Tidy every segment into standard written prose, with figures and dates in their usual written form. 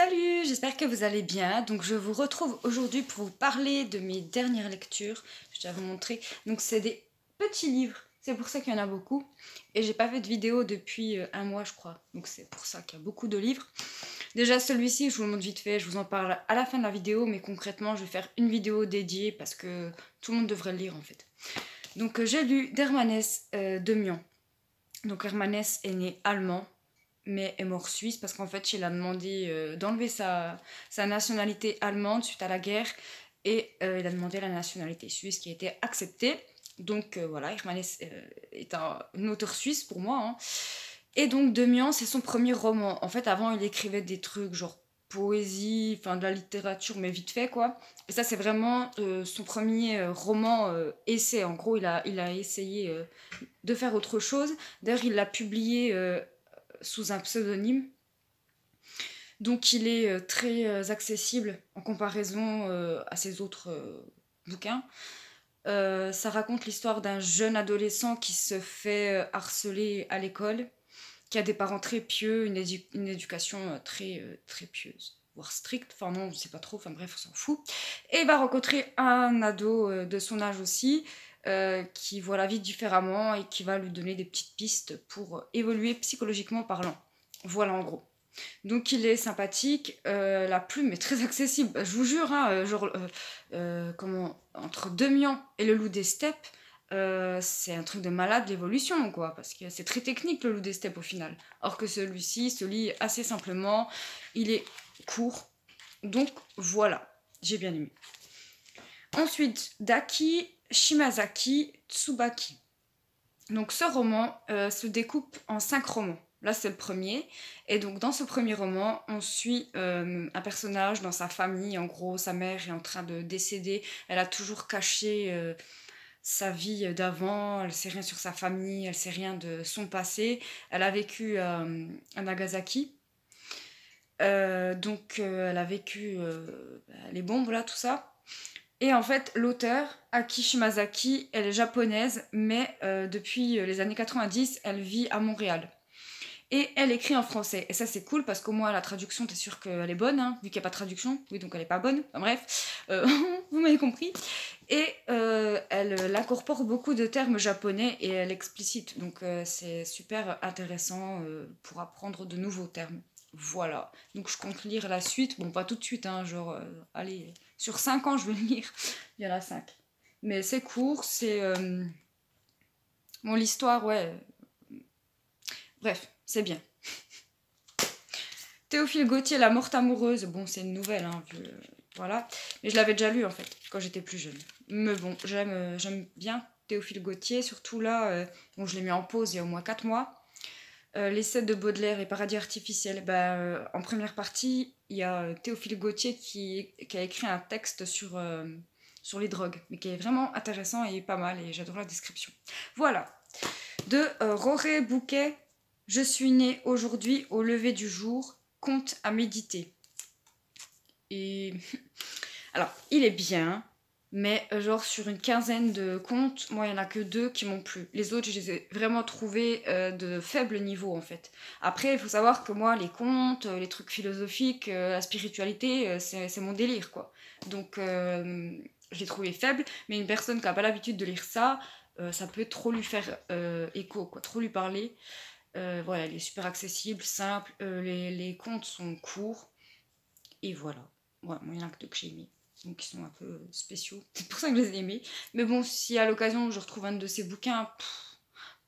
Salut, j'espère que vous allez bien. Donc je vous retrouve aujourd'hui pour vous parler de mes dernières lectures. Je dois vous montrer. Donc c'est des petits livres, c'est pour ça qu'il y en a beaucoup. Et j'ai pas fait de vidéo depuis un mois je crois. Donc c'est pour ça qu'il y a beaucoup de livres. Déjà celui-ci, je vous le montre vite fait, je vous en parle à la fin de la vidéo. Mais concrètement, je vais faire une vidéo dédiée parce que tout le monde devrait le lire en fait. Donc j'ai lu d'Hermanès Demian. Donc Hermanès est né allemand, mais est mort suisse parce qu'en fait, il a demandé d'enlever sa nationalité allemande suite à la guerre et il a demandé la nationalité suisse qui a été acceptée. Donc voilà, Hermanès est un auteur suisse pour moi. Hein. Et donc Demian, c'est son premier roman. En fait, avant, il écrivait des trucs genre poésie, enfin de la littérature, mais vite fait quoi. Et ça, c'est vraiment son premier roman essai. En gros, il a essayé de faire autre chose. D'ailleurs, il l'a publié sous un pseudonyme. Donc il est très accessible en comparaison à ses autres bouquins. Ça raconte l'histoire d'un jeune adolescent qui se fait harceler à l'école, qui a des parents très pieux, une éducation très pieuse, voire stricte, enfin non, on ne sait pas trop, enfin bref, on s'en fout. Et il va rencontrer un ado de son âge aussi, qui voit la vie différemment et qui va lui donner des petites pistes pour évoluer psychologiquement parlant. Voilà en gros. Donc il est sympathique, la plume est très accessible, je vous jure, hein, comment, entre Demian et le loup des steppes, c'est un truc de malade l'évolution quoi, parce que c'est très technique le loup des steppes au final, or que celui-ci se lit assez simplement, il est court, donc voilà, j'ai bien aimé. Ensuite, Daki Shimazaki Tsubaki. Donc ce roman se découpe en 5 romans. Là, c'est le premier. Et donc, dans ce premier roman, on suit un personnage dans sa famille. En gros, sa mère est en train de décéder. Elle a toujours caché sa vie d'avant. Elle ne sait rien sur sa famille. Elle ne sait rien de son passé. Elle a vécu à Nagasaki. Elle a vécu les bombes, là, tout ça. Et en fait, l'auteur, Aki Shimazaki, elle est japonaise, mais depuis les années 90, elle vit à Montréal. Et elle écrit en français. Et ça, c'est cool parce qu'au moins, la traduction, t'es sûr qu'elle est bonne, hein, vu qu'il n'y a pas de traduction. Oui, donc elle n'est pas bonne. Enfin, bref, vous m'avez compris. Et elle incorpore beaucoup de termes japonais et elle explicite. Donc c'est super intéressant pour apprendre de nouveaux termes. Voilà. Donc je compte lire la suite. Bon, pas tout de suite, hein, genre, allez, sur 5 ans, je vais le lire. Il y en a 5. Mais c'est court, c'est... Bon, l'histoire, ouais. Bref, c'est bien. Théophile Gautier, La morte amoureuse. Bon, c'est une nouvelle, hein, voilà. Mais je l'avais déjà lu, en fait, quand j'étais plus jeune. Mais bon, j'aime bien Théophile Gautier, surtout là, bon, je l'ai mis en pause il y a au moins 4 mois. L'essai de Baudelaire et Paradis artificiel. En première partie, il y a Théophile Gautier qui a écrit un texte sur les drogues, mais qui est vraiment intéressant et pas mal, et j'adore la description. Voilà. De Roré Bouquet, Je suis née aujourd'hui au lever du jour, conte à méditer. Et alors, il est bien, mais genre sur une quinzaine de contes, moi il n'y en a que 2 qui m'ont plu. Les autres, je les ai vraiment trouvés de faible niveau en fait. Après, il faut savoir que moi, les contes, les trucs philosophiques, la spiritualité, c'est mon délire quoi. Donc, je l'ai trouvé faible, mais une personne qui n'a pas l'habitude de lire ça, ça peut trop lui faire écho, quoi, trop lui parler. Voilà, il est super accessible, simple, les contes sont courts, et voilà. Ouais, moi, il y en a que 2 que j'ai aimés. Donc ils sont un peu spéciaux. C'est pour ça que je les ai aimés. Mais bon, si à l'occasion je retrouve un de ces bouquins,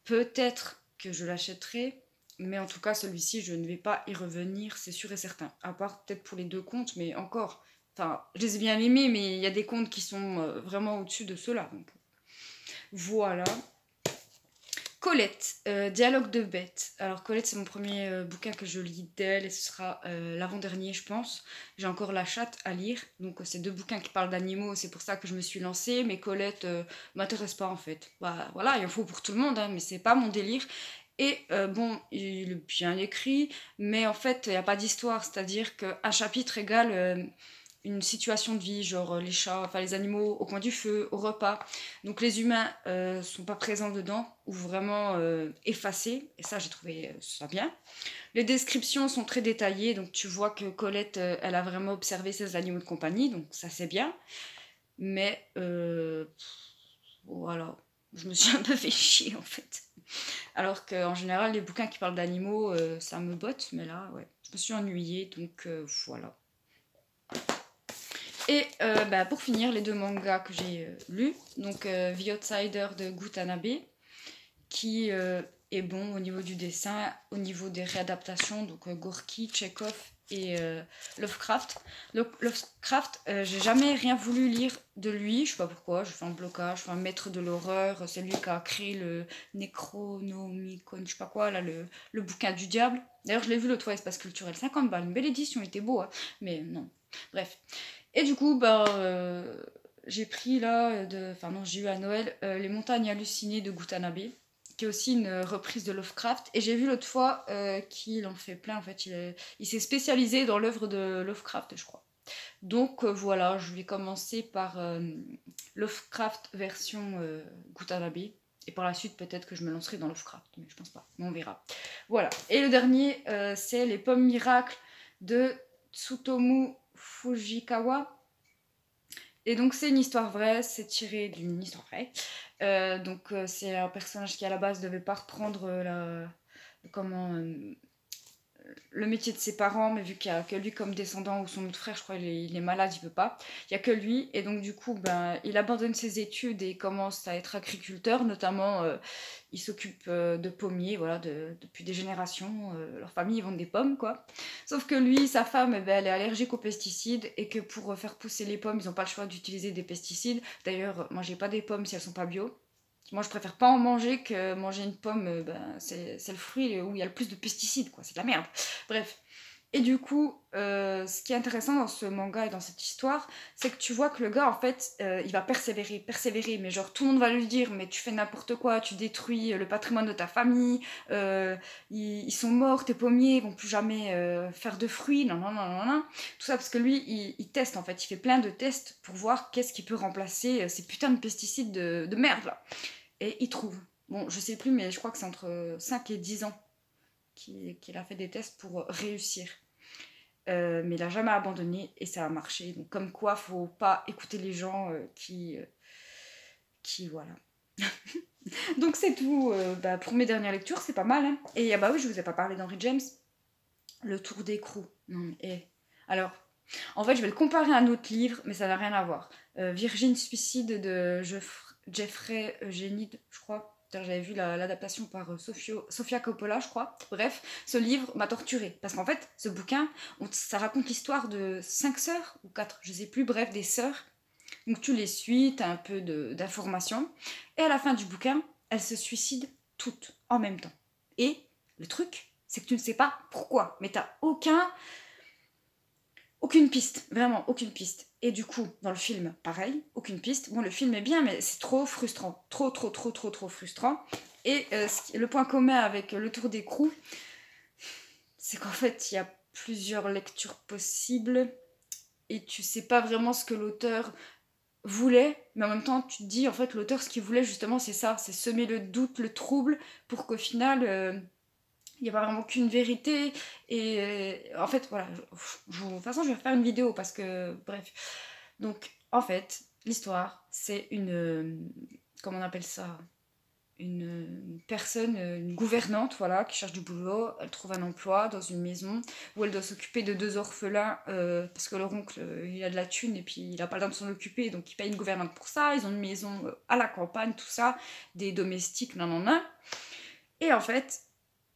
peut-être que je l'achèterai. Mais en tout cas, celui-ci, je ne vais pas y revenir, c'est sûr et certain. À part peut-être pour les 2 contes, mais encore. Enfin, je les ai bien aimés, mais il y a des contes qui sont vraiment au-dessus de ceux-là. Donc voilà. Colette, Dialogue de bête. Alors Colette, c'est mon premier bouquin que je lis d'elle et ce sera l'avant-dernier je pense. J'ai encore La chatte à lire, donc c'est 2 bouquins qui parlent d'animaux, c'est pour ça que je me suis lancée, mais Colette m'intéresse pas en fait. Bah voilà, il en faut pour tout le monde, hein, mais c'est pas mon délire. Et bon, il est bien écrit, mais en fait il n'y a pas d'histoire, c'est-à-dire qu'un chapitre égale une situation de vie, genre les chats, enfin les animaux au coin du feu, au repas. Donc les humains sont pas présents dedans, ou vraiment effacés, et ça j'ai trouvé ça bien. Les descriptions sont très détaillées, donc tu vois que Colette, elle a vraiment observé ses animaux de compagnie, donc ça c'est bien. Mais voilà, je me suis un peu fait chier en fait. Alors qu'en général, les bouquins qui parlent d'animaux, ça me botte, mais là, ouais, je me suis ennuyée, donc voilà. Et bah, pour finir, les deux mangas que j'ai lus, donc The Outsider de Gutanabe, qui est bon au niveau du dessin, au niveau des réadaptations, donc Gorky, Chekhov et Lovecraft. Lovecraft, j'ai jamais rien voulu lire de lui, je sais pas pourquoi, je fais un blocage, je fais un maître de l'horreur, c'est lui qui a créé le Necronomicon, je sais pas quoi, là, le bouquin du diable. D'ailleurs, je l'ai vu l'autre fois, Espace Culturel, 50 balles, une belle édition, il était beau, hein, mais non, bref. Et du coup, bah, j'ai pris là, enfin non, j'ai eu à Noël Les Montagnes Hallucinées de Gutanabe, qui est aussi une reprise de Lovecraft. Et j'ai vu l'autre fois qu'il en fait plein, en fait, il s'est spécialisé dans l'œuvre de Lovecraft, je crois. Donc voilà, je vais commencer par Lovecraft version Gutanabe. Et par la suite, peut-être que je me lancerai dans Lovecraft, mais je pense pas, mais on verra. Voilà. Et le dernier, c'est Les Pommes Miracles de Tsutomu Fujikawa. Et donc c'est une histoire vraie, c'est tiré d'une histoire vraie. Donc c'est un personnage qui à la base devait pas reprendre le métier de ses parents, mais vu qu'il n'y a que lui comme descendant, ou son autre frère, je crois, il est malade, il peut pas. Il n'y a que lui, et donc du coup, ben, il abandonne ses études et commence à être agriculteur, notamment, il s'occupe de pommiers, voilà, depuis des générations, leur famille, ils vendent des pommes, quoi. Sauf que lui, sa femme, eh ben, elle est allergique aux pesticides, et que pour faire pousser les pommes, ils n'ont pas le choix d'utiliser des pesticides. D'ailleurs, mangez pas des pommes si elles sont pas bio. Moi, je préfère pas en manger que manger une pomme, c'est le fruit où il y a le plus de pesticides, quoi. C'est de la merde. Bref. Et du coup, ce qui est intéressant dans ce manga et dans cette histoire, c'est que tu vois que le gars, en fait, il va persévérer, mais genre tout le monde va lui dire, mais tu fais n'importe quoi, tu détruis le patrimoine de ta famille, ils sont morts, tes pommiers, ils vont plus jamais faire de fruits, non, non, non, non, non. Tout ça parce que lui, il teste, en fait, il fait plein de tests pour voir qu'est-ce qui peut remplacer ces putains de pesticides de merde, là. Et il trouve. Bon, je sais plus, mais je crois que c'est entre 5 et 10 ans qu'il a fait des tests pour réussir. Mais il n'a jamais abandonné et ça a marché. Donc, comme quoi, faut pas écouter les gens qui voilà. Donc, c'est tout bah, pour mes dernières lectures, c'est pas mal. Hein. Et bah oui, je vous ai pas parlé d'Henry James. Le Tour d'écrou. Non, mais. Alors, en fait, je vais le comparer à un autre livre, mais ça n'a rien à voir. Virgin Suicide de Jeffrey Eugénide, je crois. J'avais vu l'adaptation par Sofia Coppola, je crois. Bref, ce livre m'a torturée. Parce qu'en fait, ce bouquin, ça raconte l'histoire de 5 sœurs, ou 4, je sais plus, bref, des sœurs. Donc tu les suis, tu as un peu d'informations. Et à la fin du bouquin, elles se suicident toutes en même temps. Et le truc, c'est que tu ne sais pas pourquoi. Mais tu n'as aucune piste, vraiment aucune piste. Et du coup, dans le film, pareil, aucune piste. Bon, le film est bien, mais c'est trop frustrant. Trop frustrant. Et le point commun avec Le Tour d'écrou, c'est qu'en fait, il y a plusieurs lectures possibles et tu sais pas vraiment ce que l'auteur voulait, mais en même temps, tu te dis, en fait, l'auteur, ce qu'il voulait justement, c'est ça, c'est semer le doute, le trouble, pour qu'au final, il n'y a pas vraiment qu'une vérité. Et en fait, voilà, de toute façon, je vais faire une vidéo parce que, bref. Donc, en fait, l'histoire, c'est comment on appelle ça, une personne, une gouvernante, voilà, qui cherche du boulot. Elle trouve un emploi dans une maison où elle doit s'occuper de 2 orphelins parce que leur oncle, il a de la thune et puis il n'a pas le temps de s'en occuper, donc il paye une gouvernante pour ça. Ils ont une maison à la campagne, tout ça, des domestiques, nan nan nan. Et en fait,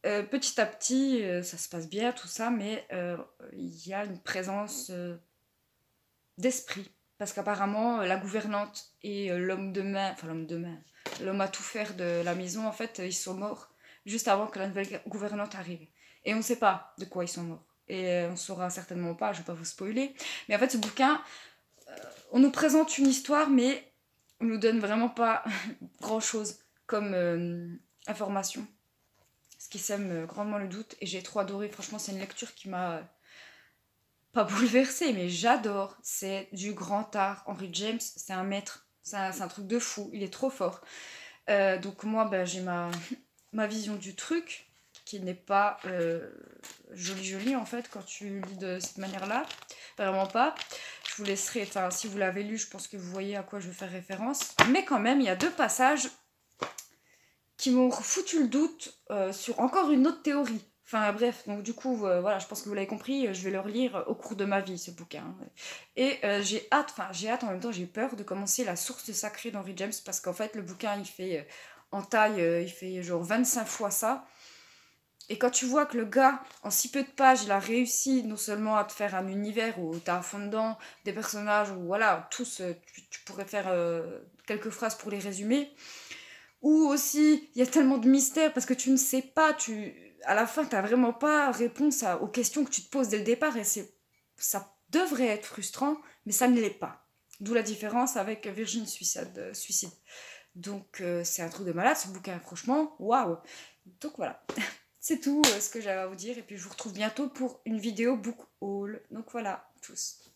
petit à petit, ça se passe bien, tout ça, mais il y a une présence d'esprit. Parce qu'apparemment, la gouvernante et l'homme à tout faire de la maison, en fait, ils sont morts juste avant que la nouvelle gouvernante arrive. Et on ne sait pas de quoi ils sont morts. Et on ne saura certainement pas, je ne vais pas vous spoiler. Mais en fait, ce bouquin, on nous présente une histoire, mais on nous donne vraiment pas grand-chose comme information. Ce qui sème grandement le doute. Et j'ai trop adoré. Franchement, c'est une lecture qui m'a pas bouleversée, mais j'adore. C'est du grand art. Henry James, c'est un maître. C'est un truc de fou. Il est trop fort. Donc moi, ben, j'ai ma vision du truc, qui n'est pas jolie en fait, quand tu lis de cette manière-là. Vraiment pas. Je vous laisserai, enfin, si vous l'avez lu, je pense que vous voyez à quoi je veux faire référence. Mais quand même, il y a 2 passages qui m'ont foutu le doute sur encore une autre théorie. Enfin bref, donc du coup, voilà, je pense que vous l'avez compris, je vais le relire au cours de ma vie, ce bouquin. Et j'ai hâte, en même temps j'ai peur de commencer La source sacrée d'Henry James, parce qu'en fait, le bouquin, il fait, en taille, il fait genre 25 fois ça. Et quand tu vois que le gars, en si peu de pages, il a réussi non seulement à te faire un univers où t'as à fond dedans, des personnages où, voilà, tous, tu pourrais faire quelques phrases pour les résumer, ou aussi, il y a tellement de mystères parce que tu ne sais pas, à la fin, tu n'as vraiment pas réponse aux questions que tu te poses dès le départ et ça devrait être frustrant, mais ça ne l'est pas. D'où la différence avec Virgin Suicide. Donc, c'est un truc de malade ce bouquin, franchement, waouh! Donc voilà, c'est tout ce que j'avais à vous dire et puis je vous retrouve bientôt pour une vidéo book haul. Donc voilà, tous.